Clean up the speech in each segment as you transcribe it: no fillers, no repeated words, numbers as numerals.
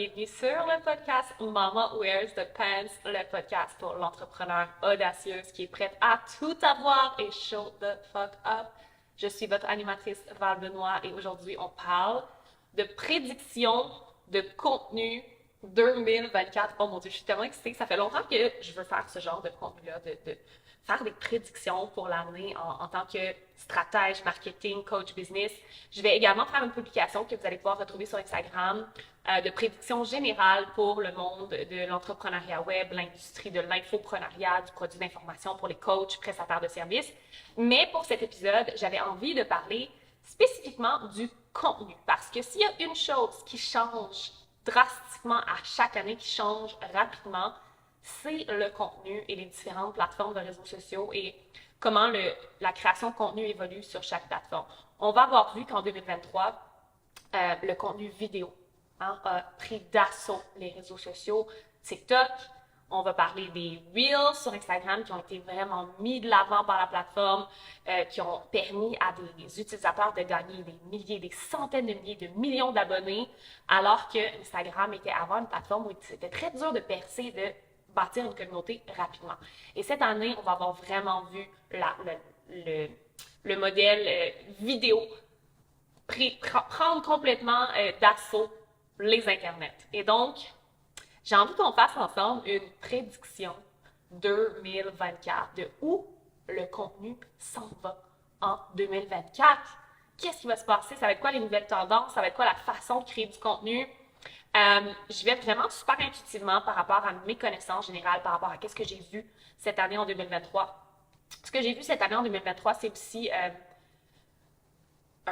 bienvenue sur le podcast Mama Wears the Pants, le podcast pour l'entrepreneur audacieuse qui est prête à tout avoir et show the fuck up. Je suis votre animatrice Val Benoît et aujourd'hui on parle de prédiction de contenu 2024. Oh mon Dieu, je suis tellement excitée. Ça fait longtemps que je veux faire ce genre de contenu-là, de faire des prédictions pour l'année en tant que stratège, marketing, coach business. Je vais également faire une publication que vous allez pouvoir retrouver sur Instagram de prédictions générales pour le monde de l'entrepreneuriat web, l'industrie de l'infoprenariat, du produit d'information pour les coachs, prestataires de services. Mais pour cet épisode, j'avais envie de parler spécifiquement du contenu. Parce que s'il y a une chose qui change drastiquement à chaque année, qui change rapidement, c'est le contenu et les différentes plateformes de réseaux sociaux et comment la création de contenu évolue sur chaque plateforme. On va avoir vu qu'en 2023, le contenu vidéo a pris d'assaut les réseaux sociaux, TikTok. On va parler des Reels sur Instagram qui ont été vraiment mis de l'avant par la plateforme, qui ont permis à des utilisateurs de gagner des milliers, des centaines de milliers, de millions d'abonnés, alors que Instagram était avant une plateforme où c'était très dur de percer, de bâtir une communauté rapidement. Et cette année, on va avoir vraiment vu le modèle vidéo prendre complètement d'assaut les internets. Et donc, j'ai envie qu'on fasse ensemble une prédiction 2024 de où le contenu s'en va en 2024. Qu'est-ce qui va se passer? Ça va être quoi les nouvelles tendances? Ça va être quoi la façon de créer du contenu? Je vais vraiment super intuitivement par rapport à mes connaissances générales, par rapport à qu'est-ce que j'ai vu cette année en 2023. Ce que j'ai vu cette année en 2023, c'est aussi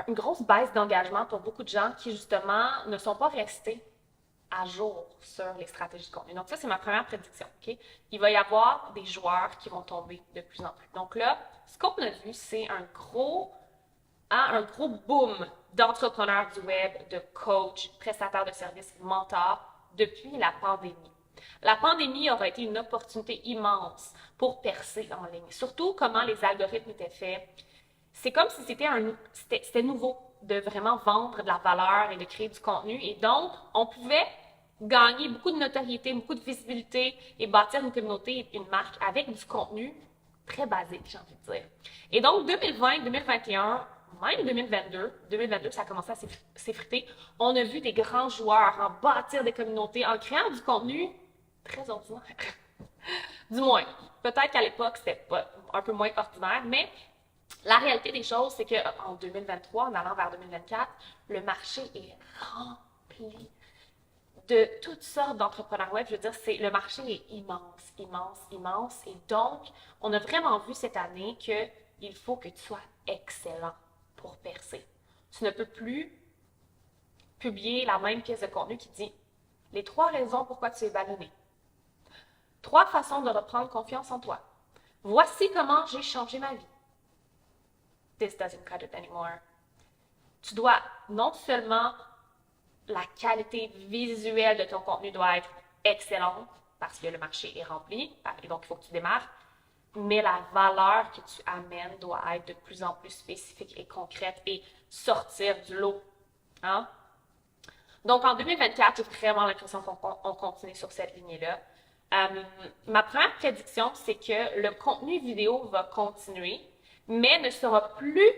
une grosse baisse d'engagement pour beaucoup de gens qui, justement, ne sont pas restés à jour sur les stratégies de contenu. Donc ça, c'est ma première prédiction. Okay? Il va y avoir des joueurs qui vont tomber de plus en plus. Donc là, ce qu'on a vu, c'est un gros boom d'entrepreneurs du web, de coachs, prestataires de services, mentors depuis la pandémie. La pandémie aura été une opportunité immense pour percer en ligne. Surtout comment les algorithmes étaient faits. C'est comme si c'était nouveau de vraiment vendre de la valeur et de créer du contenu. Et donc, on pouvait gagner beaucoup de notoriété, beaucoup de visibilité et bâtir une communauté et une marque avec du contenu très basique, j'ai envie de dire. Et donc, 2020, 2021, même 2022, ça a commencé à s'effriter. On a vu des grands joueurs en bâtir des communautés, en créant du contenu très ordinaire. Du moins, peut-être qu'à l'époque, c'était un peu moins ordinaire, mais la réalité des choses, c'est qu'en 2023, en allant vers 2024, le marché est rempli de toutes sortes d'entrepreneurs web. Je veux dire, le marché est immense, immense, immense. Et donc, on a vraiment vu cette année qu'il faut que tu sois excellent pour percer. Tu ne peux plus publier la même pièce de contenu qui dit les 3 raisons pourquoi tu es ballonné. 3 façons de reprendre confiance en toi. Voici comment j'ai changé ma vie. This doesn't cut it anymore. Tu dois non seulement la qualité visuelle de ton contenu doit être excellente parce que le marché est rempli et donc il faut que tu démarres, mais la valeur que tu amènes doit être de plus en plus spécifique et concrète et sortir du lot. Hein? Donc en 2024, j'ai vraiment l'impression qu'on continue sur cette lignée-là. Ma première prédiction, c'est que le contenu vidéo va continuer, mais ne sera plus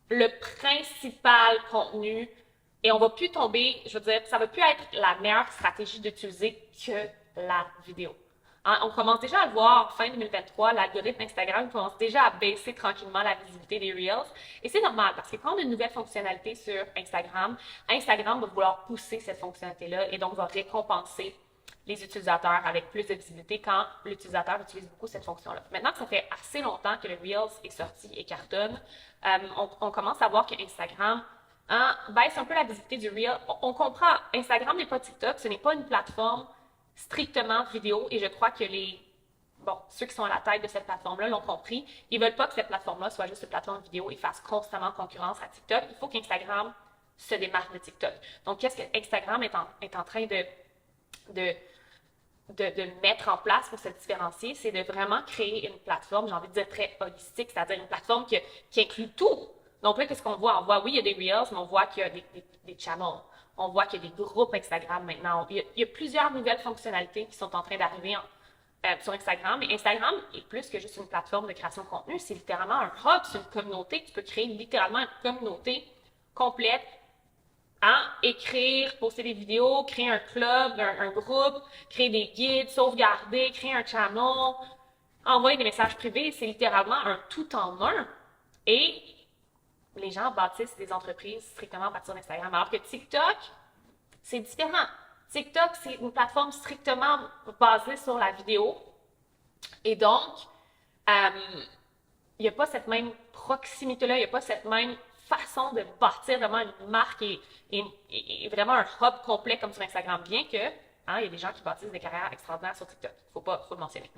le principal contenu et on va plus tomber, je veux dire, ça va plus être la meilleure stratégie d'utiliser que la vidéo. Hein, on commence déjà à le voir fin 2023, l'algorithme Instagram commence déjà à baisser tranquillement la visibilité des Reels. Et c'est normal parce que quand on a une nouvelle fonctionnalité sur Instagram, Instagram va vouloir pousser cette fonctionnalité-là et donc va récompenser les utilisateurs avec plus de visibilité quand l'utilisateur utilise beaucoup cette fonction-là. Maintenant que ça fait assez longtemps que le Reels est sorti et cartonne, on commence à voir que Instagram baisse un peu la visibilité du Reel. On comprend, Instagram n'est pas TikTok, ce n'est pas une plateforme strictement vidéo et je crois que ceux qui sont à la tête de cette plateforme-là l'ont compris. Ils veulent pas que cette plateforme-là soit juste une plateforme vidéo et fasse constamment concurrence à TikTok. Il faut qu'Instagram se démarque de TikTok. Donc, qu'est-ce que Instagram est en train de mettre en place pour se différencier, c'est de vraiment créer une plateforme, j'ai envie de dire très holistique, c'est-à-dire une plateforme qui inclut tout. Donc là, qu'est-ce qu'on voit? On voit, oui, il y a des Reels, mais on voit qu'il y a des channels. On voit qu'il y a des groupes Instagram maintenant. Il y a plusieurs nouvelles fonctionnalités qui sont en train d'arriver sur Instagram. Et Instagram est plus que juste une plateforme de création de contenu. C'est littéralement un hub, c'est une communauté. Tu peux créer littéralement une communauté complète. Hein? Écrire, poster des vidéos, créer un club, un groupe, créer des guides, sauvegarder, créer un channel, envoyer des messages privés. C'est littéralement un tout en un. Et les gens bâtissent des entreprises strictement à partir d'Instagram. Alors que TikTok, c'est différent. TikTok, c'est une plateforme strictement basée sur la vidéo. Et donc, il n'y a pas cette même proximité-là, il n'y a pas cette même façon de bâtir vraiment une marque et vraiment un hub complet comme sur Instagram, bien que hein, il y a des gens qui bâtissent des carrières extraordinaires sur TikTok. Faut le mentionner.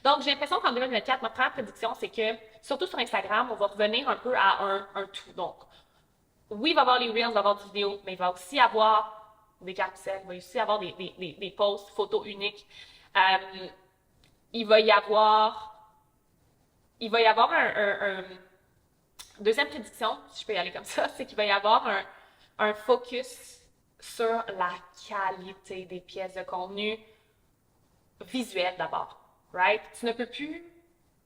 Donc, j'ai l'impression qu'en 2024, ma première prédiction, c'est que, surtout sur Instagram, on va revenir un peu à un tout. Donc, oui, il va y avoir les Reels, il va y avoir des vidéos, mais il va aussi avoir des carousels, il va aussi avoir des posts photos uniques. Il va y avoir un deuxième prédiction, si je peux y aller comme ça, c'est qu'il va y avoir un focus sur la qualité des pièces de contenu visuelles d'abord, right? Tu ne peux plus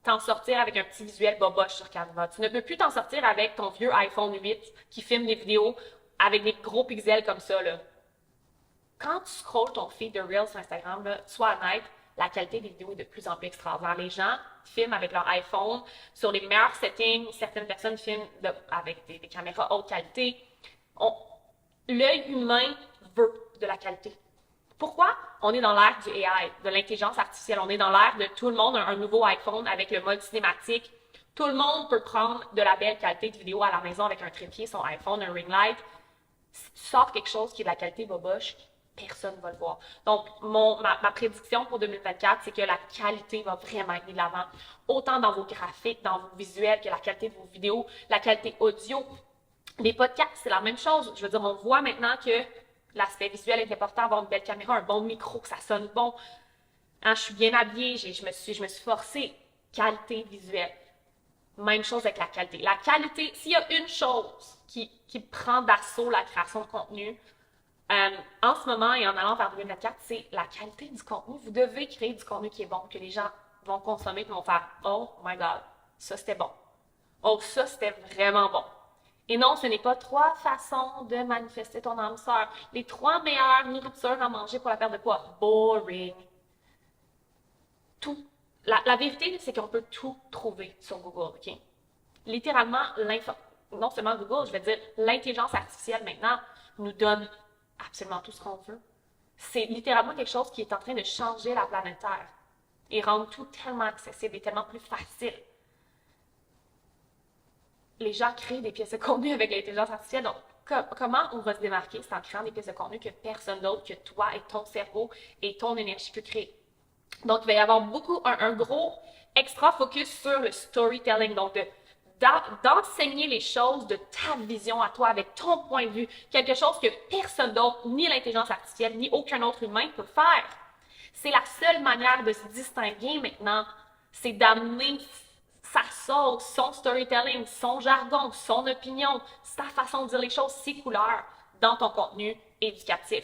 t'en sortir avec un petit visuel boboche sur Canva. Tu ne peux plus t'en sortir avec ton vieux iPhone 8 qui filme des vidéos avec des gros pixels comme ça, là. Quand tu scrolles ton feed de Reels sur Instagram, là, sois honnête, la qualité des vidéos est de plus en plus extraordinaire. Les gens filment avec leur iPhone sur les meilleurs settings. Certaines personnes filment avec des caméras haute qualité. L'œil humain veut de la qualité. Pourquoi? On est dans l'ère du AI, de l'intelligence artificielle. On est dans l'ère de tout le monde a un nouveau iPhone avec le mode cinématique. Tout le monde peut prendre de la belle qualité de vidéo à la maison avec un trépied, son iPhone, un ring light. Si tu sors quelque chose qui est de la qualité boboche, personne ne va le voir. Donc, ma prédiction pour 2024, c'est que la qualité va vraiment être mise de l'avant, autant dans vos graphiques, dans vos visuels, que la qualité de vos vidéos, la qualité audio. Les podcasts, c'est la même chose. Je veux dire, on voit maintenant que l'aspect visuel est important, avoir une belle caméra, un bon micro, que ça sonne bon. Hein, je suis bien habillée, je me suis forcée. Qualité visuelle. Même chose avec la qualité. La qualité, s'il y a une chose qui prend d'assaut la création de contenu, en ce moment et en allant vers 2024, c'est la qualité du contenu. Vous devez créer du contenu qui est bon, que les gens vont consommer et vont faire « Oh my God, ça c'était bon. Oh, ça c'était vraiment bon. » Et non, ce n'est pas 3 façons de manifester ton âme sœur. Les 3 meilleures nourritures à manger pour la perte de poids. Boring. Tout. La vérité, c'est qu'on peut tout trouver sur Google, OK? Littéralement, non seulement Google, je vais dire l'intelligence artificielle maintenant nous donne absolument tout ce qu'on veut. C'est littéralement quelque chose qui est en train de changer la planète Terre et rendre tout tellement accessible et tellement plus facile. Les gens créent des pièces de contenu avec l'intelligence artificielle. Donc, comment on va se démarquer? C'est en créant des pièces de contenu que personne d'autre que toi et ton cerveau et ton énergie peut créer. Donc, il va y avoir un gros extra focus sur le storytelling. Donc, d'enseigner les choses de ta vision à toi, avec ton point de vue, quelque chose que personne d'autre, ni l'intelligence artificielle, ni aucun autre humain peut faire. C'est la seule manière de se distinguer maintenant, c'est d'amener sa sauce, son storytelling, son jargon, son opinion, sa façon de dire les choses, ses couleurs dans ton contenu éducatif.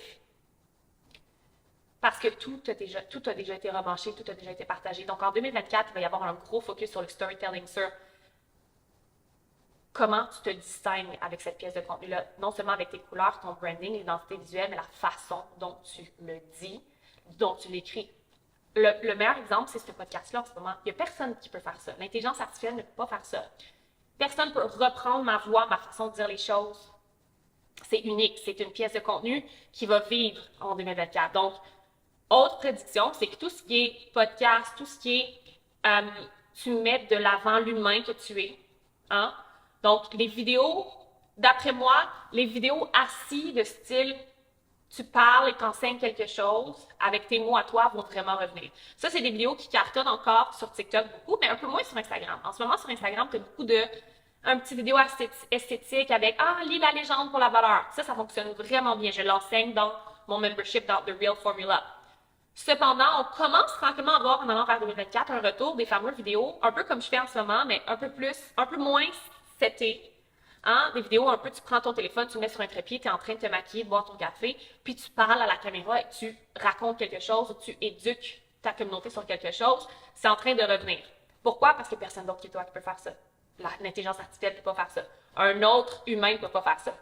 Parce que tout a déjà été remanché, tout a déjà été partagé. Donc en 2024, il va y avoir un gros focus sur le storytelling, sur comment tu te distingues avec cette pièce de contenu-là, non seulement avec tes couleurs, ton branding, l'identité visuelle, mais la façon dont tu le dis, dont tu l'écris. Le meilleur exemple, c'est ce podcast-là en ce moment. Il n'y a personne qui peut faire ça. L'intelligence artificielle ne peut pas faire ça. Personne ne peut reprendre ma voix, ma façon de dire les choses. C'est unique. C'est une pièce de contenu qui va vivre en 2024. Donc, autre prédiction, c'est que tout ce qui est podcast, tout ce qui est tu mets de l'avant l'humain que tu es. Hein? Donc, les vidéos, d'après moi, les vidéos assis de style tu parles et t'enseignes quelque chose avec tes mots à toi vont vraiment revenir. Ça, c'est des vidéos qui cartonnent encore sur TikTok beaucoup, mais un peu moins sur Instagram. En ce moment, sur Instagram, tu as beaucoup un petit vidéo esthétique avec « Ah, lis la légende pour la valeur ». Ça fonctionne vraiment bien. Je l'enseigne dans mon membership dans The Real Formula. Cependant, on commence tranquillement à voir en allant vers 2024 un retour des fameuses vidéos, un peu comme je fais en ce moment, mais un peu moins settées, Hein? Des vidéos un peu, tu prends ton téléphone, tu le mets sur un trépied, tu es en train de te maquiller, de boire ton café, puis tu parles à la caméra et tu racontes quelque chose, ou tu éduques ta communauté sur quelque chose, c'est en train de revenir. Pourquoi? Parce que personne d'autre que toi qui peut faire ça. L'intelligence artificielle ne peut pas faire ça. Un autre humain ne peut pas faire ça.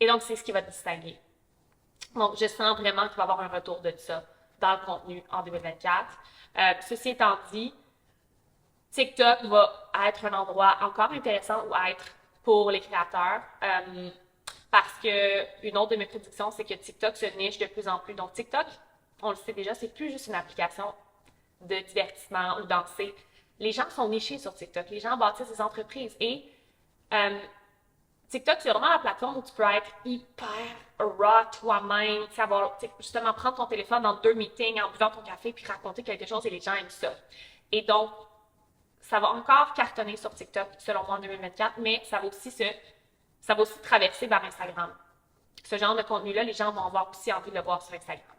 Et donc, c'est ce qui va te distinguer. Donc, je sens vraiment qu'il va y avoir un retour de ça dans le contenu en 2024. Ceci étant dit, TikTok va être un endroit encore intéressant où être pour les créateurs. Parce que une autre de mes prédictions, c'est que TikTok se niche de plus en plus. Donc, TikTok, on le sait déjà, c'est plus juste une application de divertissement ou danser. Les gens sont nichés sur TikTok. Les gens bâtissent des entreprises. Et TikTok, c'est vraiment la plateforme où tu peux être hyper raw toi-même, savoir justement prendre ton téléphone dans 2 meetings en buvant ton café puis raconter quelque chose et les gens aiment ça. Et donc, ça va encore cartonner sur TikTok, selon moi, en 2024, mais ça va aussi traverser vers Instagram. Ce genre de contenu-là, les gens vont avoir aussi envie de le voir sur Instagram.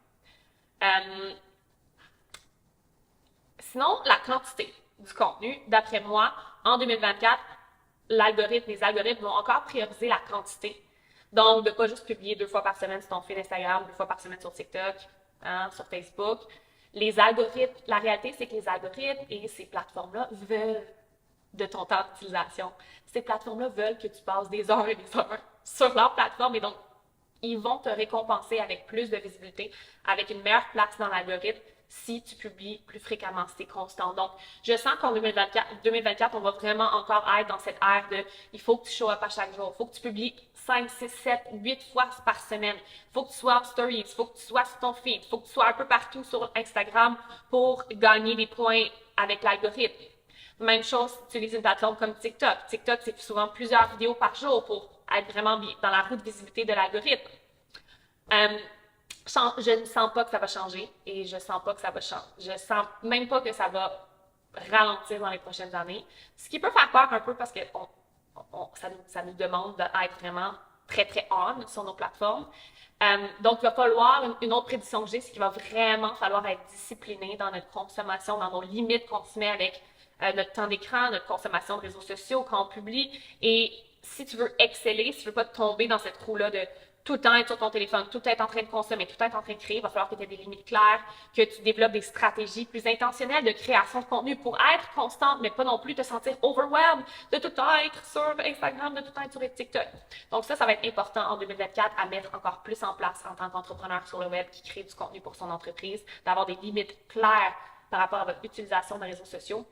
Sinon, la quantité du contenu, d'après moi, en 2024, les algorithmes vont encore prioriser la quantité. Donc, de ne pas juste publier 2 fois par semaine sur ton fil Instagram, 2 fois par semaine sur TikTok, hein, sur Facebook. Les algorithmes, la réalité, c'est que les algorithmes et ces plateformes-là veulent de ton temps d'utilisation. Ces plateformes-là veulent que tu passes des heures et des heures sur leur plateforme et donc, ils vont te récompenser avec plus de visibilité, avec une meilleure place dans l'algorithme si tu publies plus fréquemment, si c'est constant. Donc, je sens qu'en 2024, on va vraiment encore être dans cette ère de il faut que tu show up à chaque jour, il faut que tu publies 5, 6, 7, 8 fois par semaine, il faut que tu sois en stories, il faut que tu sois sur ton feed, il faut que tu sois un peu partout sur Instagram pour gagner des points avec l'algorithme. Même chose si tu utilises une plateforme comme TikTok. TikTok, c'est souvent plusieurs vidéos par jour pour être vraiment dans la roue de visibilité de l'algorithme. Je ne sens pas que ça va changer et je sens pas que ça va changer. Je sens même pas que ça va ralentir dans les prochaines années. Ce qui peut faire peur un peu parce que ça nous demande d'être vraiment très, très on sur nos plateformes. Donc, il va falloir, une autre prédiction que j'ai, c'est qu'il va vraiment falloir être discipliné dans notre consommation, dans nos limites qu'on se met avec notre temps d'écran, notre consommation de réseaux sociaux quand on publie. Et si tu veux exceller, si tu veux pas tomber dans cette roue-là de tout le temps être sur ton téléphone, tout être en train de consommer, tout être en train de créer, il va falloir que tu aies des limites claires, que tu développes des stratégies plus intentionnelles de création de contenu pour être constante, mais pas non plus te sentir overwhelmed de tout être sur Instagram, de tout être sur TikTok. Donc ça va être important en 2024 à mettre encore plus en place en tant qu'entrepreneur sur le web qui crée du contenu pour son entreprise, d'avoir des limites claires par rapport à votre utilisation des réseaux sociaux.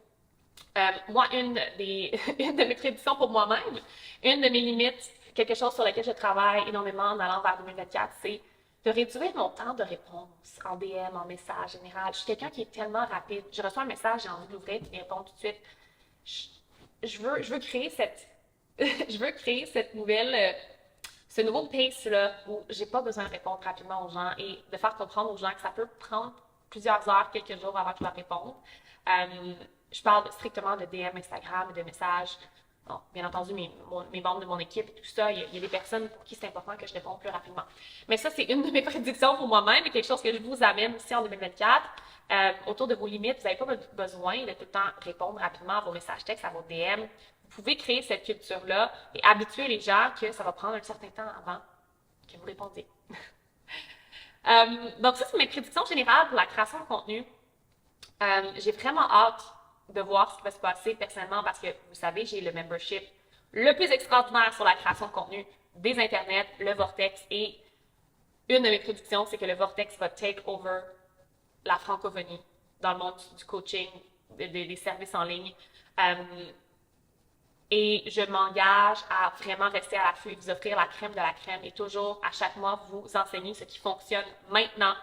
Moi, une de mes prédictions pour moi-même, une de mes limites, quelque chose sur lequel je travaille énormément en allant vers 2024, c'est de réduire mon temps de réponse en DM, en message général. Je suis quelqu'un qui est tellement rapide. Je reçois un message, j'ai envie de l'ouvrir et d'y répondre tout de suite. Je veux créer je veux créer cette ce nouveau pace-là où j'ai pas besoin de répondre rapidement aux gens et de faire comprendre aux gens que ça peut prendre plusieurs heures, quelques jours avant que je leur réponde. Je parle strictement de DM Instagram et de messages. Bon, bien entendu, mes membres de mon équipe et tout ça, il y a des personnes pour qui c'est important que je réponde plus rapidement. Mais ça, c'est une de mes prédictions pour moi-même et quelque chose que je vous amène aussi en 2024. Autour de vos limites, vous n'avez pas besoin de tout le temps répondre rapidement à vos messages textes, à vos DM. Vous pouvez créer cette culture-là et habituer les gens que ça va prendre un certain temps avant que vous répondiez. Donc ça, c'est mes prédictions générales pour la création de contenu. J'ai vraiment hâte de voir ce qui va se passer personnellement parce que, vous savez, j'ai le membership le plus extraordinaire sur la création de contenu des internets, le Vortex, et une de mes prédictions, c'est que le Vortex va take over la francophonie dans le monde du coaching, des services en ligne. Et je m'engage à vraiment rester à l'affût et vous offrir la crème de la crème et toujours, à chaque mois, vous enseigner ce qui fonctionne maintenant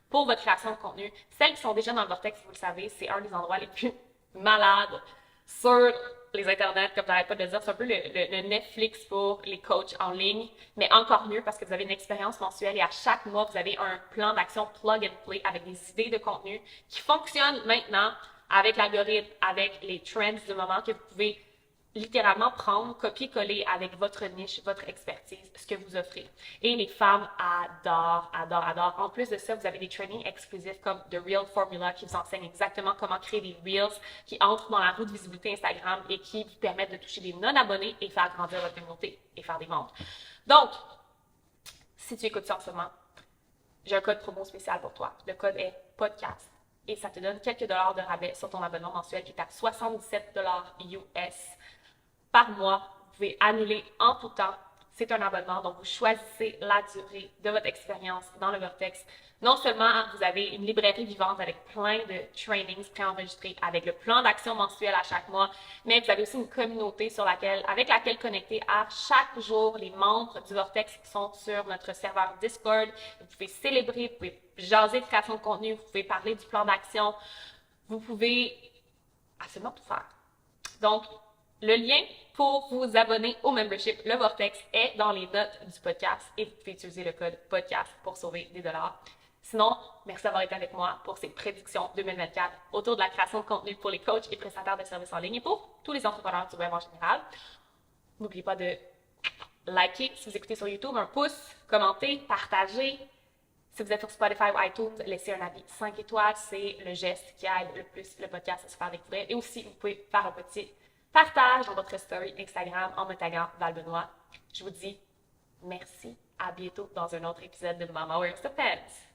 pour votre création de contenu. Celles qui sont déjà dans le Vortex, vous le savez, c'est un des endroits les plus malades sur les internets, comme j'arrête pas de le dire. C'est un peu le Netflix pour les coachs en ligne, mais encore mieux parce que vous avez une expérience mensuelle et à chaque mois, vous avez un plan d'action plug and play avec des idées de contenu qui fonctionnent maintenant avec l'algorithme, avec les trends du moment que vous pouvez littéralement prendre, copier-coller avec votre niche, votre expertise, ce que vous offrez. Et les femmes adorent, adorent, adorent. En plus de ça, vous avez des trainings exclusifs comme The Real Formula qui vous enseignent exactement comment créer des Reels qui entrent dans la roue de visibilité Instagram et qui vous permettent de toucher des non-abonnés et faire grandir votre communauté et faire des ventes. Donc, si tu écoutes ça en ce moment, j'ai un code promo spécial pour toi. Le code est podcast et ça te donne quelques dollars de rabais sur ton abonnement mensuel qui est à 77 dollars US par mois. Vous pouvez annuler en tout temps. C'est un abonnement, donc vous choisissez la durée de votre expérience dans le Vortex. Non seulement vous avez une librairie vivante avec plein de trainings préenregistrés, avec le plan d'action mensuel à chaque mois, mais vous avez aussi une communauté avec laquelle connecter à chaque jour. Les membres du Vortex sont sur notre serveur Discord. Vous pouvez célébrer, vous pouvez jaser de création de contenu, vous pouvez parler du plan d'action. Vous pouvez absolument tout faire. Donc, le lien pour vous abonner au membership Le Vortex est dans les notes du podcast et vous pouvez utiliser le code podcast pour sauver des dollars. Sinon, merci d'avoir été avec moi pour ces prédictions 2024 autour de la création de contenu pour les coachs et prestataires de services en ligne et pour tous les entrepreneurs du web en général. N'oubliez pas de liker si vous écoutez sur YouTube, un pouce, commenter, partager. Si vous êtes sur Spotify ou iTunes, laissez un avis 5 étoiles. C'est le geste qui aide le plus le podcast à se faire découvrir. Et aussi, vous pouvez faire un petit partage dans votre story Instagram en me taguant Val Benoît. Je vous dis merci. À bientôt dans un autre épisode de Mama Wears the Pants.